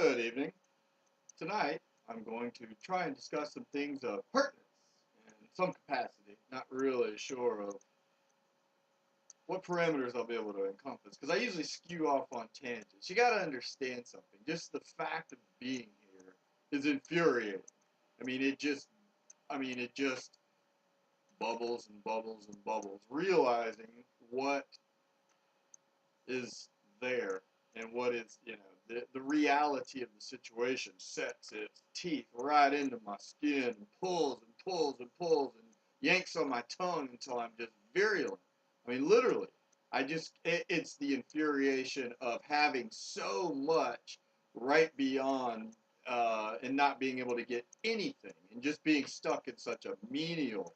Good evening. Tonight, I'm going to try and discuss some things of pertinence in some capacity. Not really sure of what parameters I'll be able to encompass because I usually skew off on tangents. You got to understand something. Just the fact of being here is infuriating. It just bubbles and bubbles and bubbles. Realizing what is there and what is, the reality of the situation sets its teeth right into my skin and pulls and pulls and pulls and yanks on my tongue until I'm just virulent. Literally, it's the infuriation of having so much right beyond and not being able to get anything and just being stuck in such a menial,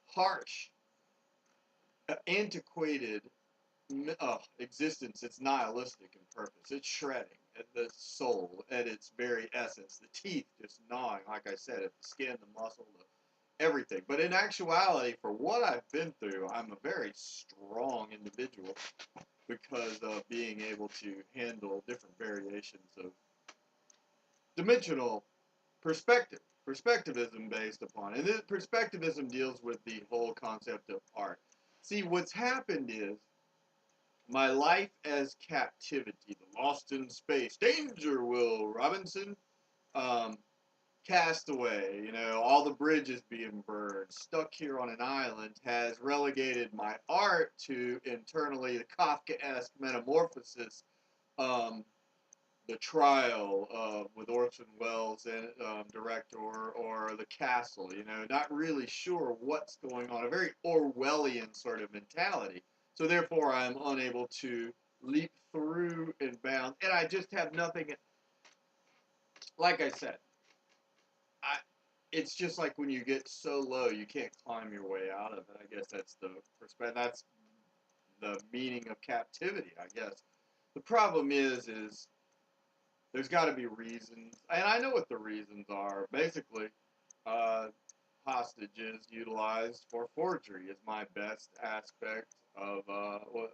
harsh, antiquated existence. It's nihilistic in purpose. It's shredding at the soul at its very essence. The teeth just gnawing, like I said, at the skin, the muscle, everything. But in actuality, for what I've been through, I'm a very strong individual because of being able to handle different variations of dimensional perspective. Perspectivism based upon. And this perspectivism deals with the whole concept of art. See, what's happened is my life as captivity, the lost in space, danger, Will Robinson, um, cast away, all the bridges being burned, stuck here on an island, has relegated my art to internally the Kafkaesque metamorphosis, um, the trial with Orson Welles and director or the castle, not really sure what's going on, a very Orwellian sort of mentality. So therefore, I'm unable to leap through and bound, and I just have nothing. Like I said, I, it's just like when you get so low, you can't climb your way out of it. I guess that's the perspective. That's the meaning of captivity. I guess the problem is there's got to be reasons, and I know what the reasons are. Basically, uh, hostages utilized for forgery is my best aspect of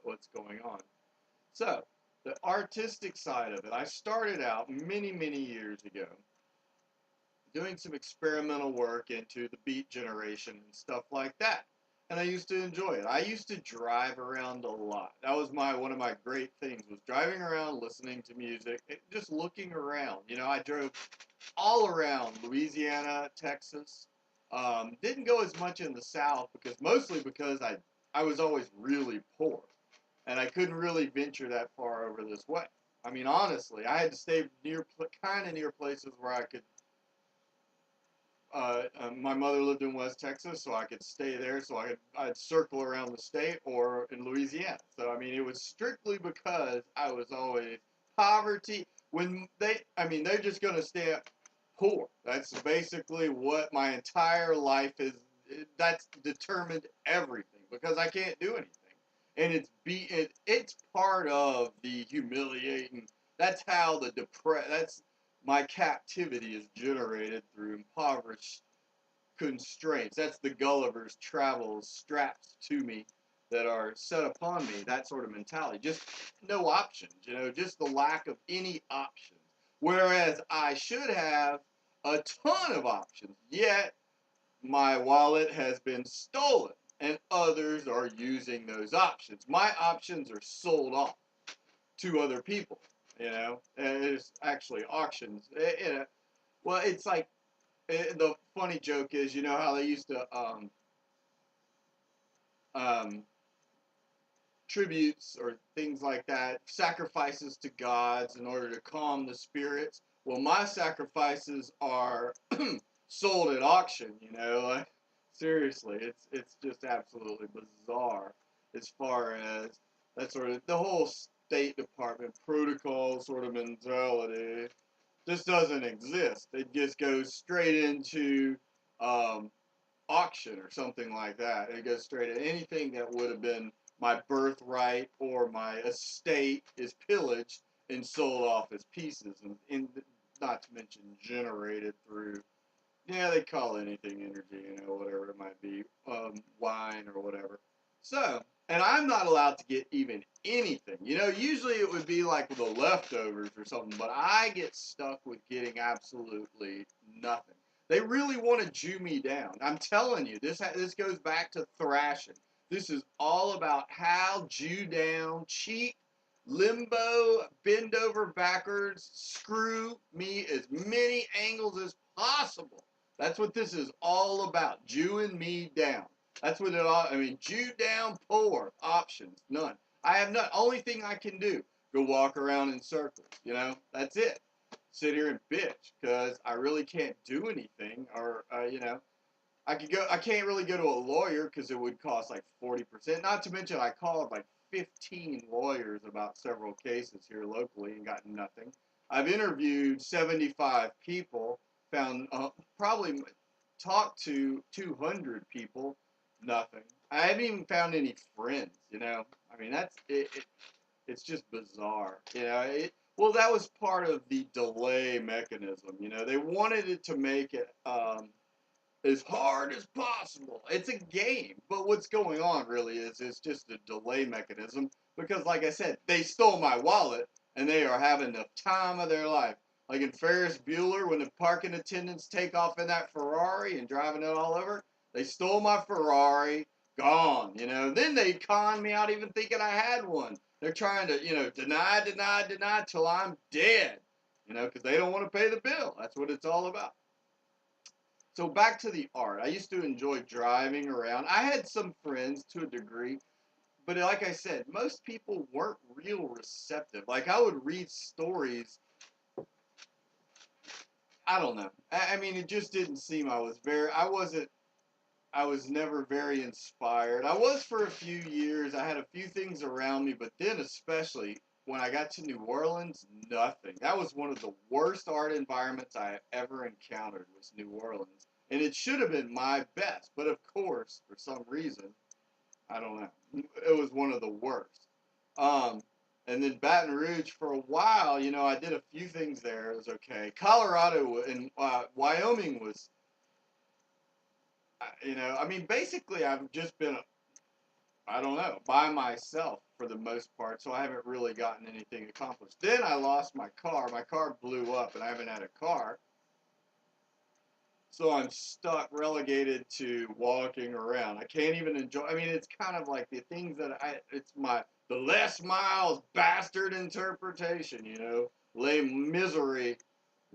what's going on. So, the artistic side of it, I started out many, many years ago doing some experimental work into the beat generation and stuff like that. And I used to enjoy it. I used to drive around a lot. That was one of my great things was driving around, listening to music, and just looking around. I drove all around Louisiana, Texas. Didn't go as much in the South mostly because I was always really poor and I couldn't really venture that far over this way. Honestly, I had to stay kind of near places where I could. My mother lived in West Texas, so I could stay there. So I'd circle around the state or in Louisiana. So it was strictly because I was always poverty. When they're just gonna stay poor. That's basically what my entire life is. That's determined everything because I can't do anything, and it's part of the humiliating. That's how That's my captivity is generated through impoverished constraints. That's the Gulliver's Travels straps to me that are set upon me, that sort of mentality. Just no options, just the lack of any options. Whereas I should have a ton of options, yet my wallet has been stolen and others are using those options. My options are sold off to other people, and it's actually auctions. Well, it's like the funny joke is, how they used to um, tributes or things like that, sacrifices to gods in order to calm the spirits. Well, my sacrifices are sold at auction. Like, seriously, it's just absolutely bizarre as far as that sort of the whole State Department protocol sort of mentality just doesn't exist. It just goes straight into um, auction or something like that. It goes straight at anything that would have been my birthright or my estate is pillaged and sold off as pieces, and not to mention generated through, yeah, they call anything energy, whatever it might be, wine or whatever. So, and I'm not allowed to get even anything. You know, usually it would be like the leftovers or something, but I get stuck with getting absolutely nothing. They really want to Jew me down. I'm telling you, this goes back to thrashing. This is all about how Jew down, cheat, limbo, bend over backwards, screw me as many angles as possible. That's what this is all about, Jewing me down. That's what it all, I mean, Jew down, poor, options, none. I have none. Only thing I can do, go walk around in circles, you know? That's it. Sit here and bitch, because I really can't do anything, or, you know, I can't really go to a lawyer because it would cost like 40%. Not to mention I called like 15 lawyers about several cases here locally and got nothing. I've interviewed 75 people, found probably talked to 200 people, nothing. I haven't even found any friends, you know. I mean, it's just bizarre, you know. Well, that was part of the delay mechanism, you know. They wanted it to make it as hard as possible. It's a game, but what's going on really is it's just a delay mechanism because, like I said, they stole my wallet and they are having the time of their life. Like in Ferris Bueller, when the parking attendants take off in that Ferrari and driving it all over, they stole my Ferrari, gone, you know. Then they con me out even thinking I had one. They're trying to, you know, deny till I'm dead, you know, because they don't want to pay the bill. That's what it's all about. So back to the art. I used to enjoy driving around. I had some friends to a degree, but like I said, most people weren't real receptive. Like I would read stories. I don't know. I mean, it just didn't seem I was never very inspired. I was for a few years. I had a few things around me, but then especially when I got to New Orleans, nothing. That was one of the worst art environments I have ever encountered was New Orleans. And it should have been my best, but of course, for some reason, I don't know. It was one of the worst. Um, and then Baton Rouge for a while, you know, I did a few things there. It was okay. Colorado and Wyoming was, you know, I mean, basically, I've just been, I don't know, by myself for the most part, so I haven't really gotten anything accomplished. Then I lost my car. My car blew up, and I haven't had a car. So I'm stuck, relegated to walking around. I can't even enjoy. I mean, it's kind of like the things that it's the Les Miles bastard interpretation, you know, lay misery.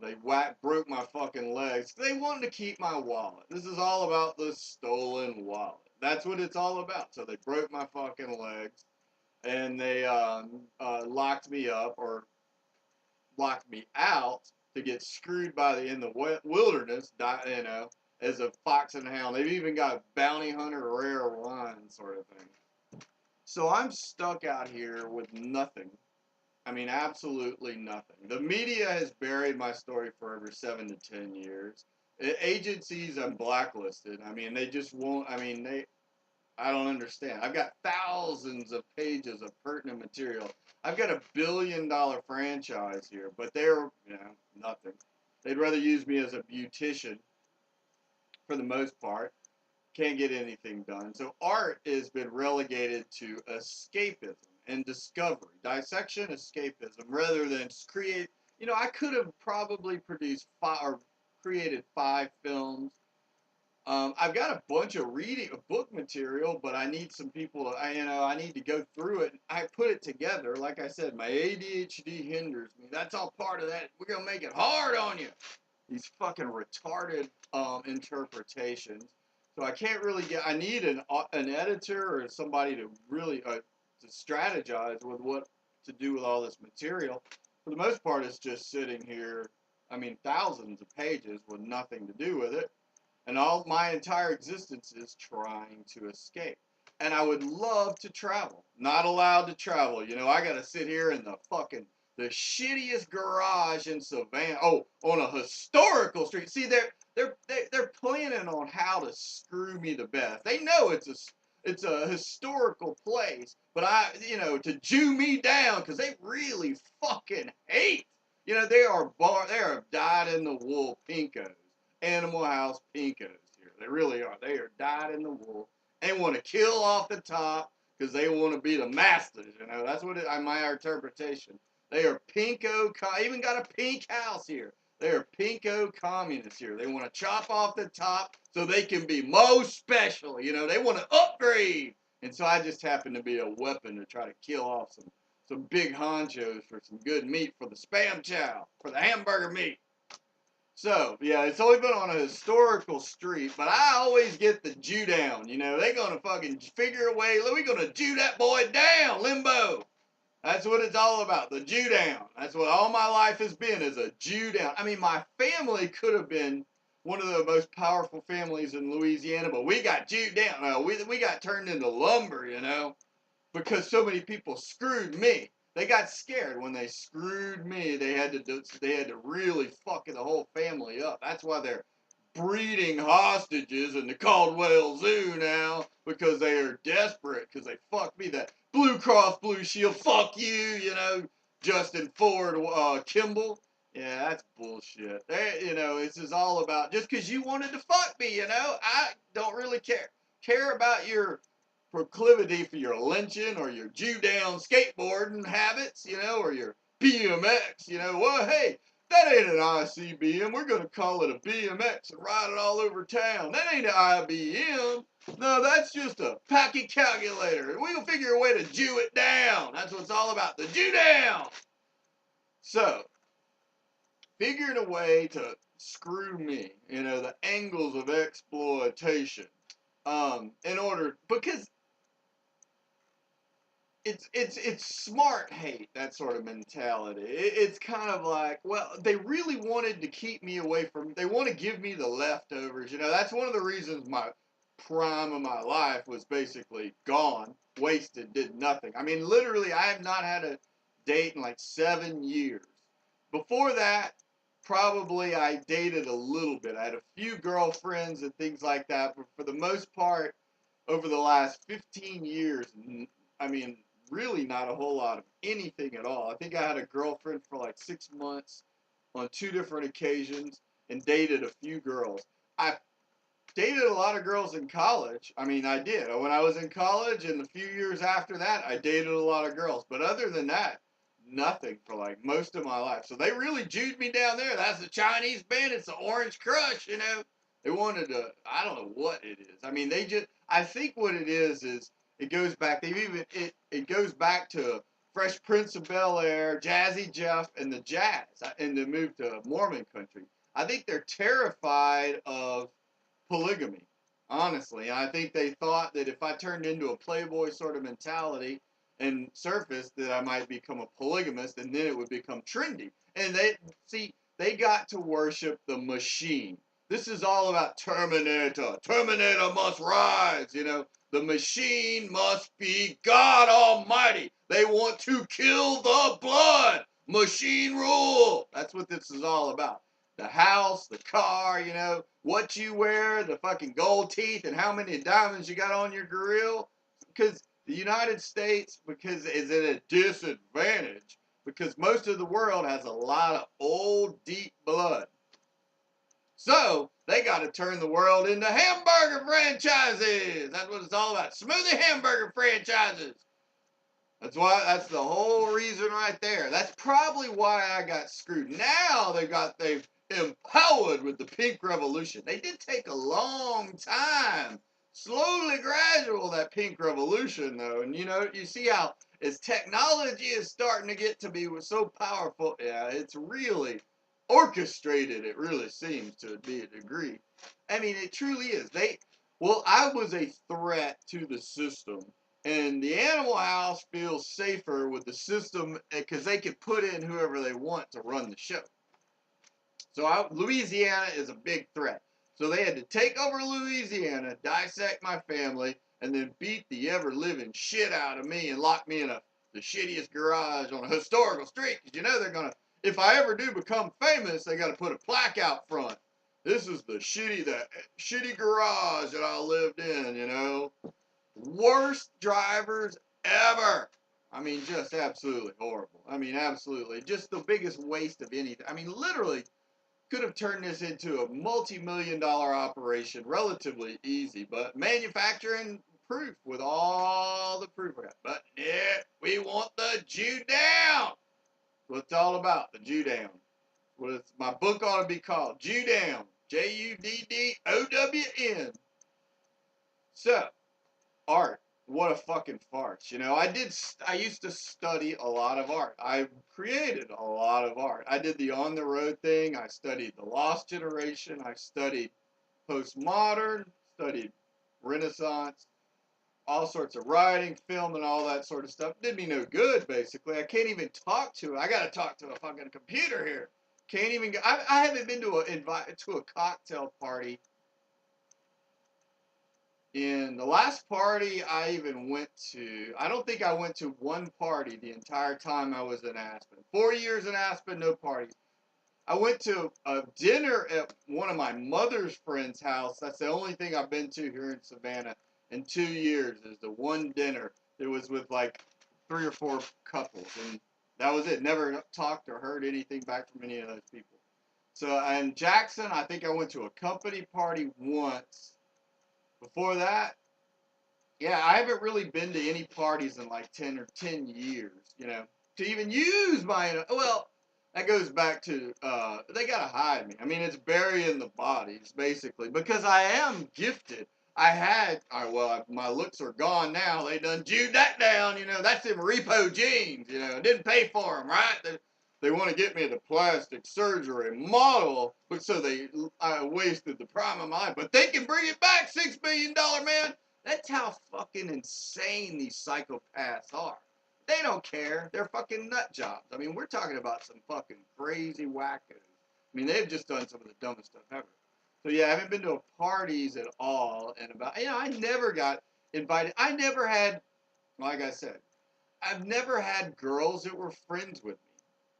They broke my fucking legs. They wanted to keep my wallet. This is all about the stolen wallet. That's what it's all about. So they broke my fucking legs, and they locked me up or locked me out to get screwed by in the wilderness, you know, as a fox and hound. They've even got bounty hunter rare wine sort of thing. So I'm stuck out here with nothing. I mean, absolutely nothing. The media has buried my story for over 7 to 10 years. Agencies I'm blacklisted. I mean, they just won't. I mean, I don't understand. I've got thousands of pages of pertinent material. I've got $1 billion franchise here, but they're, you know, nothing. They'd rather use me as a beautician for the most part. Can't get anything done. So art has been relegated to escapism and discovery, dissection, escapism, rather than create. You know, I could have probably produced or created 5 films. I've got a bunch of book material, but I need some people to, you know, I need to go through it. I put it together. Like I said, my ADHD hinders me. That's all part of that. We're going to make it hard on you. These fucking retarded interpretations. So I can't really I need an editor or somebody to really, to strategize with what to do with all this material. For the most part, it's just sitting here, I mean, thousands of pages with nothing to do with it. And all my entire existence is trying to escape. And I would love to travel. Not allowed to travel. You know, I gotta sit here in the shittiest garage in Savannah. Oh, on a historical street. See, they're planning on how to screw me the best. They know it's a historical place, but you know, to Jew me down because they really fucking hate. You know, they are dyed in the wool pinkos. Animal House pinkos here. They really are. They are dyed in the wool. They want to kill off the top. because they want to be the masters. You know, that's what my interpretation. They are pinko. Even got a pink house here. They are pinko communists here. They want to chop off the top so they can be most special. You know, they want to upgrade. And so I just happen to be a weapon to try to kill off some big honchos for some good meat for the spam chow, for the hamburger meat. So, yeah, it's only been on a historical street, but I always get the Jew down. You know, they gonna fucking figure a way. We gonna Jew that boy down, Limbo. That's what it's all about, the Jew down. That's what all my life has been, is a Jew down. I mean, my family could have been one of the most powerful families in Louisiana, but we got Jew down. We got turned into lumber, you know, because so many people screwed me. They got scared when they screwed me. They had to really fuck the whole family up. That's why they're breeding hostages in the Caldwell Zoo now, because they are desperate, because they fucked me. That Blue Cross Blue Shield, fuck you, you know, Justin Ford, Kimball. Yeah, that's bullshit. You know, this is all about, just because you wanted to fuck me, you know, I don't really care. Care about your proclivity for your lynching or your Jew down skateboarding habits, you know, or your BMX, you know. Well, hey, that ain't an ICBM. We're going to call it a BMX and ride it all over town. That ain't an IBM. No, that's just a packet calculator. We'll figure a way to Jew it down. That's what it's all about, the Jew down. So, figuring a way to screw me, you know, the angles of exploitation, in order, because it's smart hate, that sort of mentality. It's kind of like, well, they really wanted to keep me away from, they want to give me the leftovers. You know, that's one of the reasons my prime of my life was basically gone, wasted, did nothing. I mean, literally, I have not had a date in like 7 years. Before that, probably I dated a little bit. I had a few girlfriends and things like that, but for the most part, over the last 15 years, I mean, really not a whole lot of anything at all. I think I had a girlfriend for like 6 months on 2 different occasions and dated a few girls. I dated a lot of girls in college. I mean, I did. When I was in college and a few years after that, I dated a lot of girls. But other than that, nothing for like most of my life. So they really Jewed me down there. That's the Chinese band. It's the Orange Crush, you know. They wanted to, I don't know what it is. I mean, they just, I think what it is it goes back, it goes back to Fresh Prince of Bel-Air, Jazzy Jeff, and the Jazz, and the move to Mormon country. I think they're terrified of polygamy, honestly. I think they thought that if I turned into a playboy sort of mentality and surfaced, that I might become a polygamist, and then it would become trendy. And they got to worship the machine. This is all about Terminator. Terminator must rise, you know. The machine must be God Almighty. They want to kill the blood. Machine rule. That's what this is all about. The house, the car, you know, what you wear, the fucking gold teeth, and how many diamonds you got on your grill. Because the United States, because is at a disadvantage, because most of the world has a lot of old, deep blood. So they got to turn the world into hamburger franchises. That's what it's all about. Smoothie hamburger franchises. That's the whole reason right there. That's probably why I got screwed. Now they've empowered with the pink revolution. They did take a long time. Slowly gradual, that pink revolution though. And you know, you see how as technology is starting to get to be so powerful, yeah, it's really orchestrated, it really seems to be a degree. I mean, it truly is. I was a threat to the system. And the Animal House feels safer with the system because they can put in whoever they want to run the show. So Louisiana is a big threat. So they had to take over Louisiana, dissect my family, and then beat the ever-living shit out of me and lock me in the shittiest garage on a historical street. Because you know they're going to, if I ever do become famous, they got to put a plaque out front. This is the shitty garage that I lived in, you know. Worst drivers ever. I mean, just absolutely horrible. I mean, absolutely. Just the biggest waste of anything. I mean, literally could have turned this into a multi-million-dollar operation relatively easy, but manufacturing proof with all the proof we got. But yeah, we want the Jew down. What it's all about, the Jew down. My book ought to be called Jew Down. Juddown. So, art. What a fucking farce. You know, I used to study a lot of art. I created a lot of art. I did the on the road thing. I studied the lost generation. I studied postmodern, studied Renaissance, all sorts of writing, film, and all that sort of stuff. Did me no good, basically. I can't even talk to it. I got to talk to a fucking computer here. Can't even go. I haven't been to a cocktail party. In the last party I even went to, I don't think I went to one party the entire time I was in Aspen. 4 years in Aspen, no parties. I went to a dinner at one of my mother's friend's house. That's the only thing I've been to here in Savannah in 2 years, is the one dinner. It was with like 3 or 4 couples, and that was it. Never talked or heard anything back from any of those people. So in Jackson, I think I went to a company party once. Before that, yeah, I haven't really been to any parties in like 10 years, you know, to even use my, well, that goes back to, they gotta hide me. I mean, it's burying the bodies, basically, because I am gifted. My looks are gone now. They done Jewed that down, you know, that's them repo jeans, you know, didn't pay for them, right? They want to get me into plastic surgery model, but so I wasted the prime of my life, but they can bring it back, $6 million man. That's how fucking insane these psychopaths are. They don't care. They're fucking nut jobs. I mean, we're talking about some fucking crazy wackos. I mean, they've just done some of the dumbest stuff ever. So yeah, I haven't been to parties at all, and I never got invited. I never had, like I said, I've never had girls that were friends with me.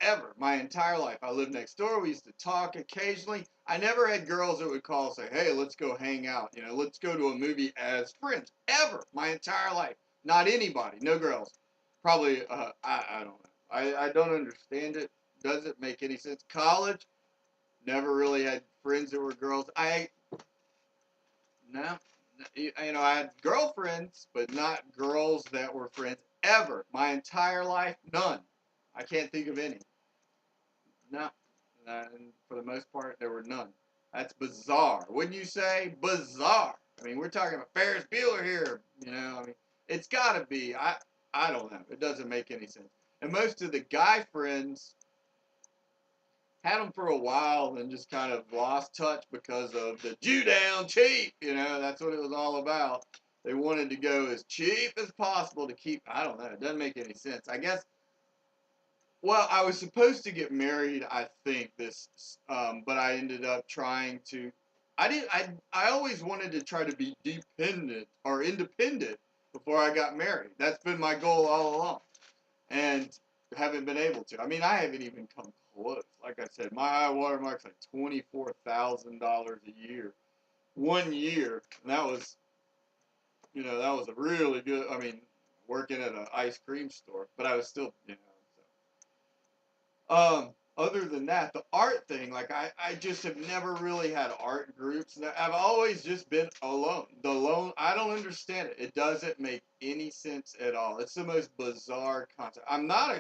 Ever. My entire life. I lived next door. We used to talk occasionally. I never had girls that would call and say, hey, let's go hang out. You know, let's go to a movie as friends. Ever. My entire life. Not anybody. No girls. Probably, I don't know. I don't understand it. Doesn't make any sense. College, never really had friends that were girls. No. You know, I had girlfriends, but not girls that were friends. Ever. My entire life, none. I can't think of any. No, and for the most part, there were none. That's bizarre, wouldn't you say? Bizarre. I mean, we're talking about Ferris Bueller here. You know, I mean, it's got to be. I don't know. It doesn't make any sense. And most of the guy friends had them for a while, and then just kind of lost touch because of the Jew down cheap. You know, that's what it was all about. They wanted to go as cheap as possible to keep. I don't know. It doesn't make any sense. I guess. Well, I was supposed to get married, I think, but I ended up trying to. I always wanted to try to be dependent or independent before I got married. That's been my goal all along, and haven't been able to. I mean, I haven't even come close. Like I said, my high water mark's like $24,000 a year, 1 year, and that was, that was a really good. I mean, working at an ice cream store, but I was still, other than that, the art thing, like I just have never really had art groups. I've always just been alone. I don't understand it. It doesn't make any sense at all. It's the most bizarre concept. I'm not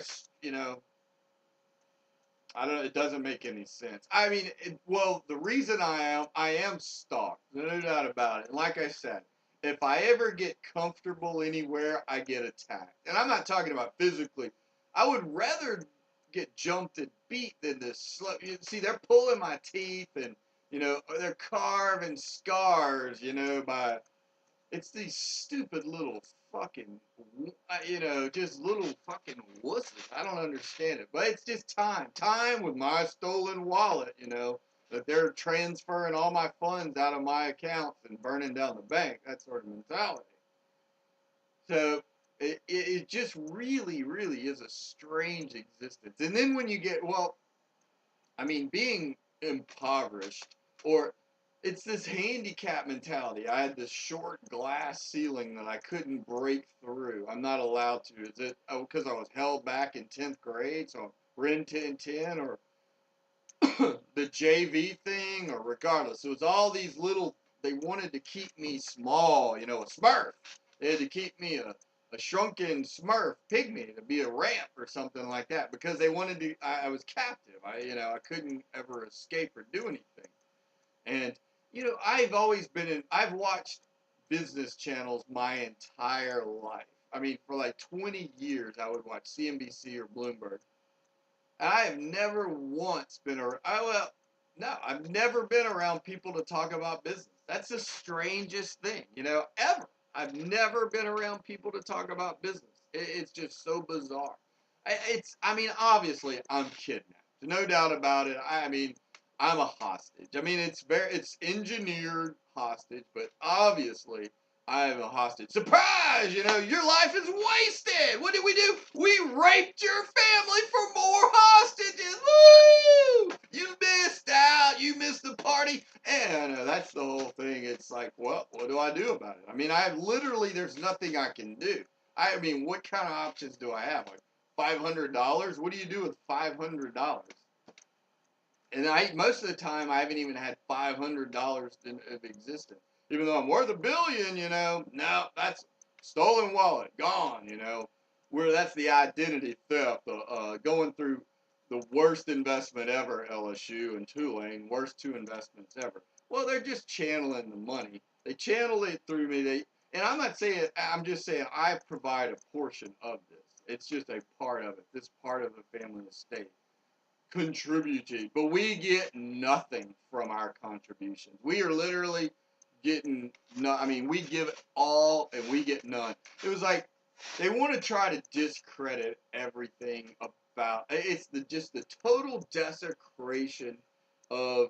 I don't, it doesn't make any sense. I mean, the reason I am stalked, no doubt about it. And like I said, if I ever get comfortable anywhere, I get attacked. And I'm not talking about physically. I would rather get jumped and beat than this. You see, they're pulling my teeth and, they're carving scars, by, it's these stupid little fucking, just little fucking wusses. I don't understand it. But it's just time. Time with my stolen wallet, that they're transferring all my funds out of my accounts and burning down the bank. That sort of mentality. So it just really, really is a strange existence. And then when you get, being impoverished, or it's this handicap mentality. I had this short glass ceiling that I couldn't break through. I'm not allowed to. Is it because I was held back in 10th grade, so we're in 1010, or the JV thing, or regardless. It was all these little, they wanted to keep me small, a smurf. They had to keep me a shrunken Smurf pygmy to be a ramp or something like that because they wanted to. I was captive. I couldn't ever escape or do anything. And I've always been in. I've watched business channels my entire life. I mean, for like 20 years, I would watch CNBC or Bloomberg. I have never once been around. Well, no, I've never been around people to talk about business. That's the strangest thing, ever. I've never been around people to talk about business. It's just so bizarre. I mean, obviously, I'm kidnapped. No doubt about it. I mean, I'm a hostage. I mean, it's engineered hostage, but obviously, I am a hostage. Surprise! Your life is wasted. What did we do? We raped your family for more hostages. Woo! You missed out. You missed the party. And that's the whole thing. It's like, well, what do I do about it? I mean, there's nothing I can do. I mean, what kind of options do I have? Like $500? What do you do with $500? And most of the time, I haven't even had $500 of existence. Even though I'm worth $1 billion, no, that's stolen wallet, gone, Where that's the identity theft, going through the worst investment ever, LSU and Tulane, worst two investments ever. Well, they're just channeling the money. They channel it through me. And I'm just saying I provide a portion of this. It's just a part of it. This part of the family estate contributing, but we get nothing from our contributions. We are literally getting no. I mean, we give it all and we get none. It was like they want to try to discredit everything about it's just the total desecration of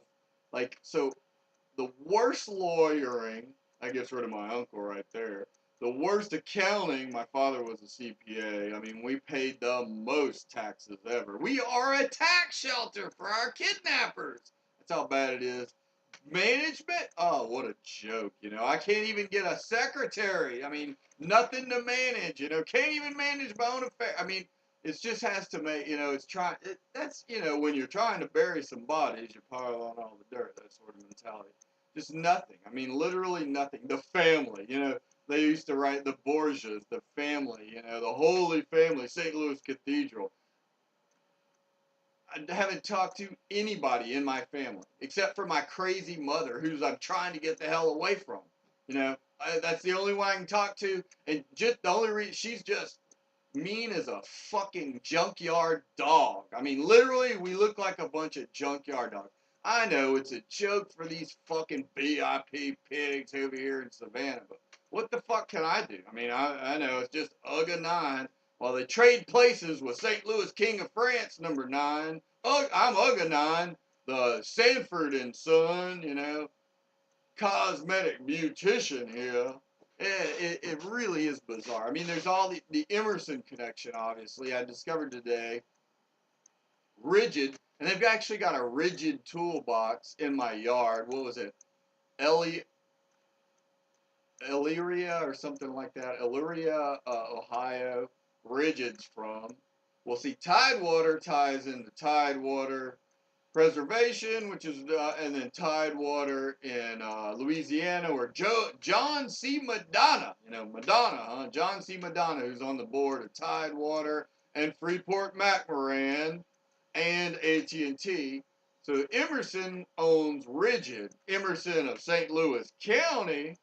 the worst lawyering. I gets rid of my uncle right there. The worst accounting, my father was a CPA. I mean, we paid the most taxes ever. We are a tax shelter for our kidnappers. That's how bad it is. Management? Oh, what a joke. I can't even get a secretary. I mean, nothing to manage, Can't even manage my own affairs. I mean, it just has to make, when you're trying to bury some bodies, you pile on all the dirt, that sort of mentality. Just nothing. I mean, literally nothing. The family, they used to write the Borgias, the family, the Holy Family, St. Louis Cathedral. I haven't talked to anybody in my family except for my crazy mother, who's I'm trying to get the hell away from. That's the only one I can talk to, and just the only reason she's just mean as a fucking junkyard dog. I mean, literally, we look like a bunch of junkyard dogs. I know it's a joke for these fucking BIP pigs over here in Savannah, but what the fuck can I do? I mean, I know it's just UGA 9. While they trade places with St. Louis King of France, number 9. I'm UGA 9, the Sanford and Son, cosmetic beautician here. It really is bizarre. I mean, there's all the Emerson connection, obviously. I discovered today. Rigid. And they've actually got a rigid toolbox in my yard. What was it? Elyria or something like that. Elyria, Ohio. Rigid's from. Well, see, Tidewater ties into Tidewater Preservation, which is, and then Tidewater in Louisiana, where John C. Madonna, Madonna, huh? John C. Madonna, who's on the board of Tidewater and Freeport McMoran and AT&T. So Emerson owns Rigid, Emerson of St. Louis County.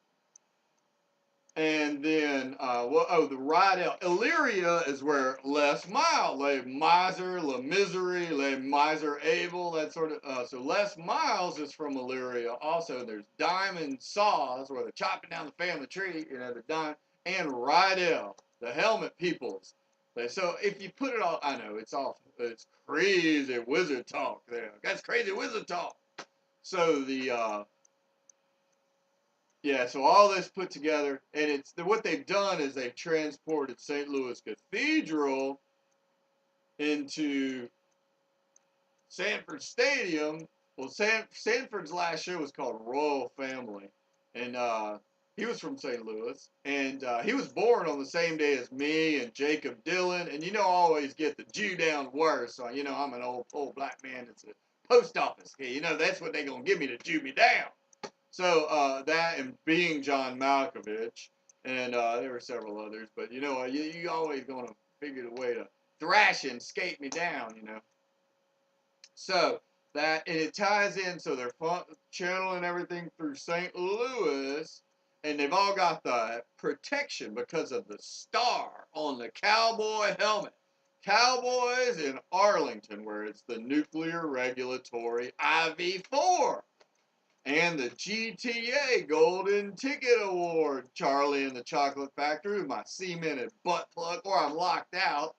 And then, the Rydell. Illyria is where Les Miles, Les Miser, Le Misery, Les Miser Abel, that sort of. So Les Miles is from Illyria. Also, there's Diamond Saws, where they're chopping down the family tree, the diamond, and Rydell, the helmet peoples. So if you put it all, I know, it's crazy wizard talk there. That's crazy wizard talk. So so all this put together, and what they've done is they've transported St. Louis Cathedral into Sanford Stadium. Well, Sanford's last show was called Royal Family, and he was from St. Louis, and he was born on the same day as me and Jacob Dylan, and I always get the Jew down worse, so I'm an old black man that's a post office kid. That's what they're gonna give me to Jew me down. So that and being John Malkovich, And there were several others, but you always gonna figure the way to thrash and skate me down, So that and it ties in, so they're channeling everything through St. Louis, and they've all got the protection because of the star on the cowboy helmet. Cowboys in Arlington, where it's the Nuclear Regulatory IV4 and the GTA Golden Ticket Award. Charlie and the Chocolate Factory with my cemented butt plug, or I'm locked out.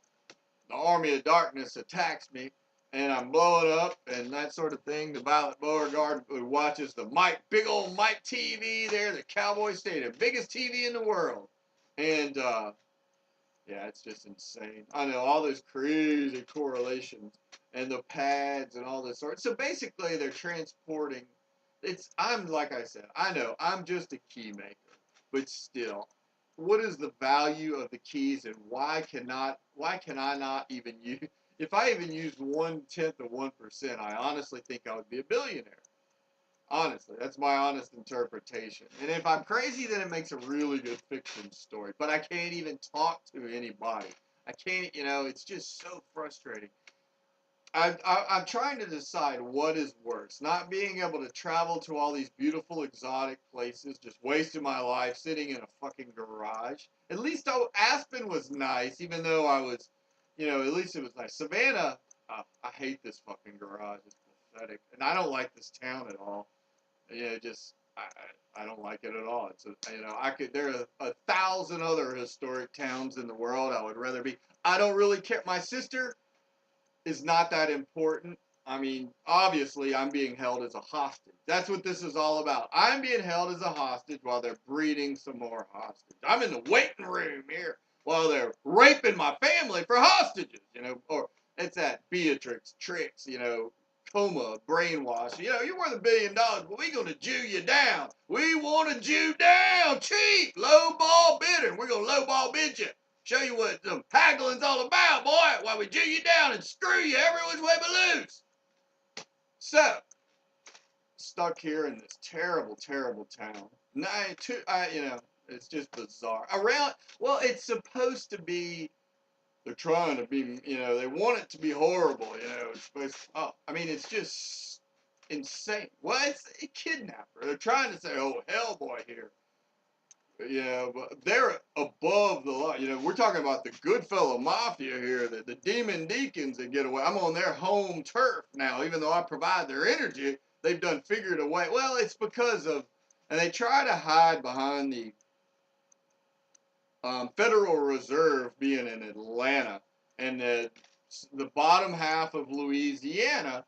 The Army of Darkness attacks me, and I'm blowing up, and that sort of thing. The Violet Beauregard who watches the big old Mike TV there, the Cowboy Stadium, biggest TV in the world. And, yeah, it's just insane. I know, all those crazy correlations, and the pads and all this sort. So basically, they're transporting. I'm like I said, I know, I'm just a key maker, but still, what is the value of the keys, and why can I not even use, if I even used 1/10 of 1%, I honestly think I would be a billionaire. Honestly, that's my honest interpretation. And if I'm crazy, then it makes a really good fiction story. But I can't even talk to anybody. I can't, it's just so frustrating. I'm trying to decide what is worse. Not being able to travel to all these beautiful exotic places, just wasting my life sitting in a fucking garage. At least Aspen was nice, even though I was, at least it was nice. Savannah, I hate this fucking garage. It's pathetic. And I don't like this town at all. Just I don't like it at all. It's there are 1,000 other historic towns in the world I would rather be. I don't really care. My sister is not that important. I mean, obviously, I'm being held as a hostage. That's what this is all about. I'm being held as a hostage while they're breeding some more hostages. I'm in the waiting room here while they're raping my family for hostages, or it's that Beatrix tricks, coma, brainwash. You're worth $1 billion, but we're going to Jew you down. We want to Jew down, cheap, low ball bidding. We're going to low ball bid you. Show you what some haggling's all about, boy, while we Jew you down and screw you every which way but loose. So, stuck here in this terrible, terrible town. It's just bizarre. It's supposed to be, they're trying to be, they want it to be horrible, it's supposed to, it's just insane. Well, it's a kidnapper. They're trying to say, oh, Hellboy here. Yeah, but they're above the law. We're talking about the Goodfellow Mafia here, the demon deacons that get away. I'm on their home turf now, even though I provide their energy. They've done figured a way. Well, it's because of, and they try to hide behind the Federal Reserve being in Atlanta, and the bottom half of Louisiana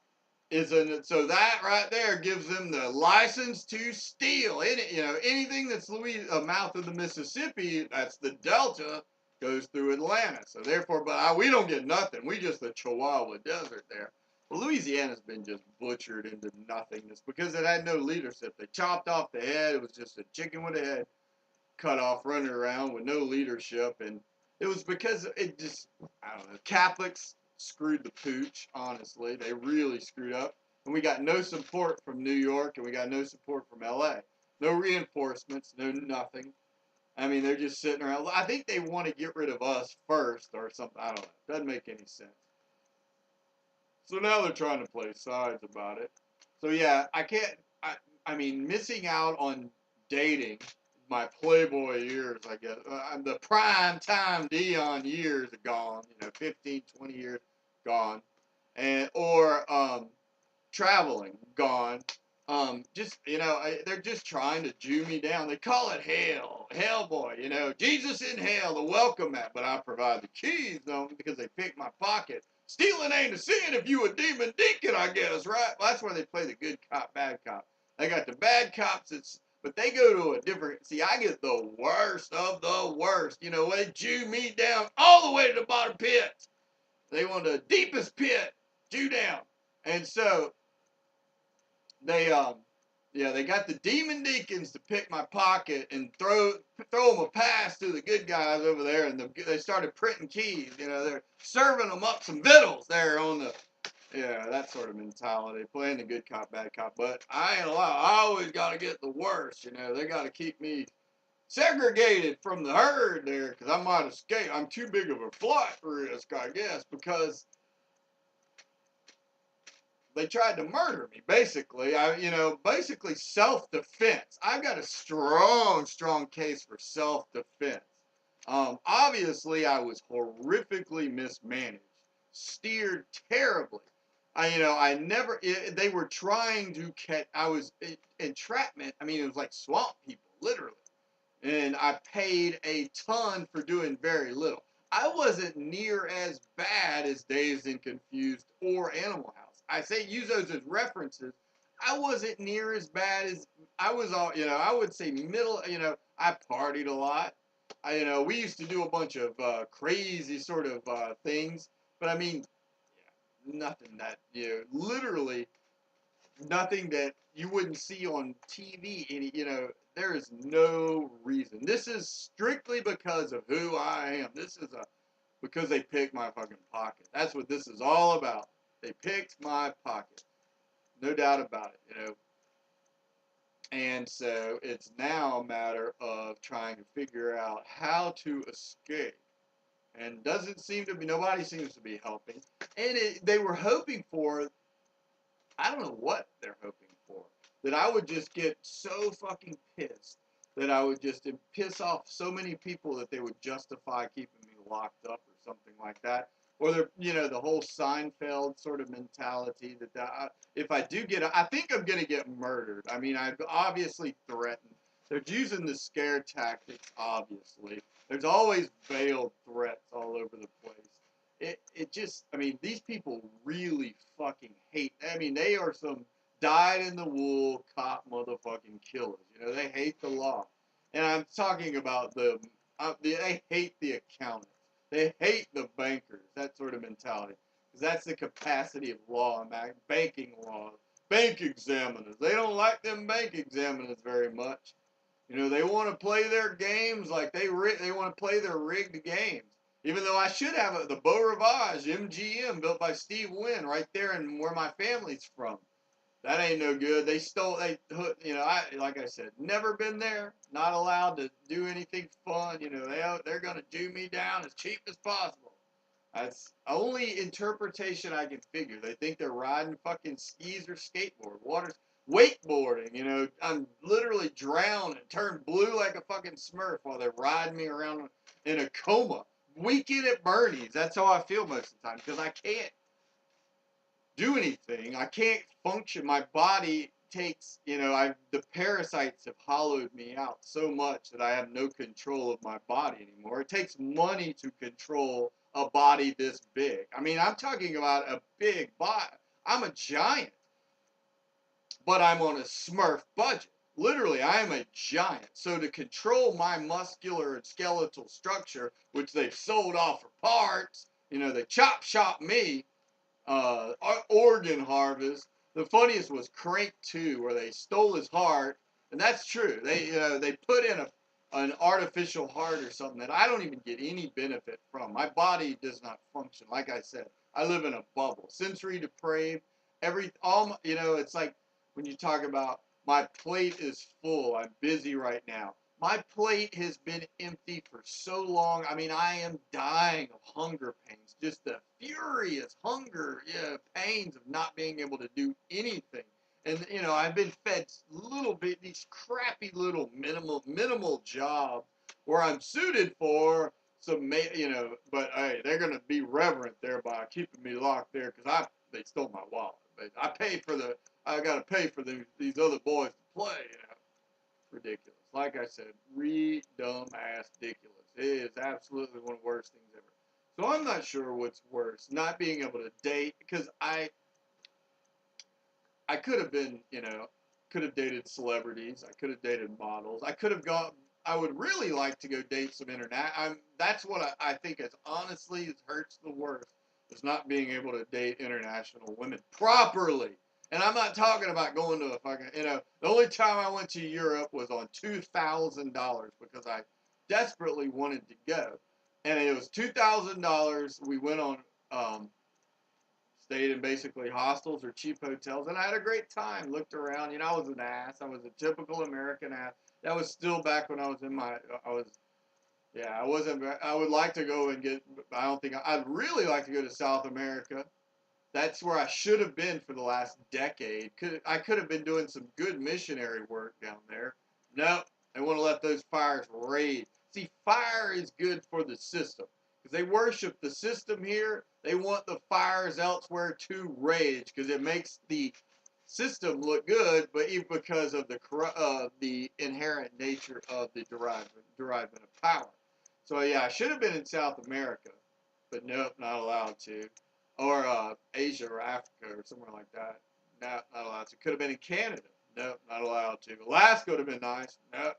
so that right there gives them the license to steal. Anything that's mouth of the Mississippi, that's the Delta, goes through Atlanta. So therefore, but we don't get nothing. We just the Chihuahua Desert there. Well, Louisiana's been just butchered into nothingness because it had no leadership. They chopped off the head. It was just a chicken with a head cut off running around with no leadership. And it was because it just, I don't know, Catholics screwed the pooch, honestly. They really screwed up. And we got no support from New York, and we got no support from LA. No reinforcements, no nothing. I mean, they're just sitting around. I think they want to get rid of us first or something. I don't know. Doesn't make any sense. So now they're trying to play sides about it. So yeah, I can't, I mean, missing out on dating my Playboy years, I guess. The prime time Dion years are gone, 15, 20 years gone. Or traveling gone. They're just trying to Jew me down. They call it hell, Hellboy, Jesus in hell, the welcome mat. But I provide the keys, though, because they picked my pocket. Stealing ain't a sin if you a demon deacon, I guess, right? Well, that's where they play the good cop, bad cop. They got the bad cops, but they go to a different, see, I get the worst of the worst. They Jew me down all the way to the bottom pit. They want the deepest pit, Jew down. And so, they got the demon deacons to pick my pocket and throw them a pass to the good guys over there, and they started printing keys. They're serving them up some victuals there on the, that sort of mentality, playing the good cop, bad cop. But I ain't allowed. I always got to get the worst. They got to keep me segregated from the herd there because I might escape. I'm too big of a flight risk, I guess, because they tried to murder me, basically. Basically self-defense. I've got a strong case for self-defense. Obviously, I was horrifically mismanaged, steered terribly. I never. They were trying to catch. I was entrapment. I mean, it was like swamp people, literally. And I paid a ton for doing very little. I wasn't near as bad as Dazed and Confused or Animal House. I say use those as references. I wasn't near as bad as I was. All I would say middle. I partied a lot. We used to do a bunch of crazy sort of things. But I mean, nothing that literally nothing that you wouldn't see on TV. There is no reason. This is strictly because of who I am. This is because they picked my fucking pocket. That's what this is all about. They picked my pocket. No doubt about it. And so it's now a matter of trying to figure out how to escape. And nobody seems to be helping. And they were hoping for, I don't know what they're hoping for. That I would just get so fucking pissed that I would just piss off so many people that they would justify keeping me locked up or something like that. Or the whole Seinfeld sort of mentality that if I do I think I'm gonna get murdered. I mean, I've obviously threatened. They're using the scare tactics, obviously. There's always veiled threats all over the place. I mean, these people really fucking hate. I mean, they are some dyed-in-the-wool cop motherfucking killers. They hate the law. And I'm talking about they hate the accountants. They hate the bankers, that sort of mentality. Because that's the capacity of law, banking laws, bank examiners. They don't like them bank examiners very much. They want to play their games like they want to play their rigged games. Even though I should have the Beau Rivage MGM built by Steve Wynn right there in where my family's from. That ain't no good. Like I said, never been there. Not allowed to do anything fun. They're going to do me down as cheap as possible. That's the only interpretation I can figure. They think they're riding fucking skis or wakeboarding. I'm literally drowned and turned blue like a fucking Smurf while they're riding me around in a coma. Weekend at Bernie's. That's how I feel most of the time because I can't do anything. I can't function. My body takes, the parasites have hollowed me out so much that I have no control of my body anymore. It takes money to control a body this big. I mean, I'm talking about a big body. I'm a giant, but I'm on a Smurf budget. Literally, I am a giant. So to control my muscular and skeletal structure, which they've sold off for parts, they chop shop me, organ harvest. The funniest was Crank 2, where they stole his heart, and that's true. They put in an artificial heart or something that I don't even get any benefit from. My body does not function. Like I said, I live in a bubble, sensory depraved. It's like when you talk about my plate is full. I'm busy right now. My plate has been empty for so long. I mean, I am dying of hunger pains. Just the furious hunger, pains of not being able to do anything. And, I've been fed little bit, these crappy little minimal jobs where I'm suited for some, but hey, they're going to be reverent there by keeping me locked there because they stole my wallet. I got to pay for these other boys to play. Ridiculous. Like I said, dumb ass ridiculous. It is absolutely one of the worst things ever. So I'm not sure what's worse, not being able to date, because I could have been, could have dated celebrities. I could have dated models. I would really like to go date some that's what I think is honestly it hurts the worst, is not being able to date international women properly. And I'm not talking about going to a fucking, the only time I went to Europe was on $2,000 because I desperately wanted to go. And it was $2,000. We went on Stayed in basically hostels or cheap hotels, and I had a great time. Looked around. You know, I was an ass. I was a typical American ass. That was still back when I was in my. I was. Yeah, I wasn't. I would like to go and get. I don't think. I'd really like to go to South America. That's where I should have been for the last decade. I could have been doing some good missionary work down there. No, they want to let those fires rage. See, fire is good for the system because they worship the system here. They want the fires elsewhere to rage because it makes the system look good, but even because of the inherent nature of the derivement of power. So yeah, I should have been in South America, but nope, not allowed to, or Asia or Africa or somewhere like that. No, not allowed to. Could have been in Canada. Nope, not allowed to. Alaska would have been nice. Nope,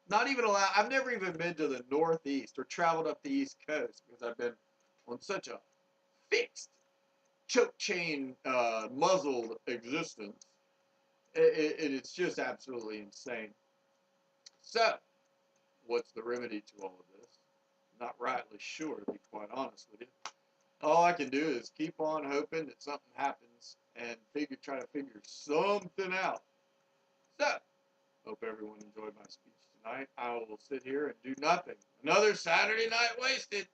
not even allowed. I've never even been to the Northeast or traveled up the East Coast because I've been on such a fixed choke chain muzzled existence. It's just absolutely insane. So, what's the remedy to all of this? Not rightly sure, to be quite honest with you. All I can do is keep on hoping that something happens and try to figure something out. So, hope everyone enjoyed my speech tonight. I will sit here and do nothing. Another Saturday night wasted.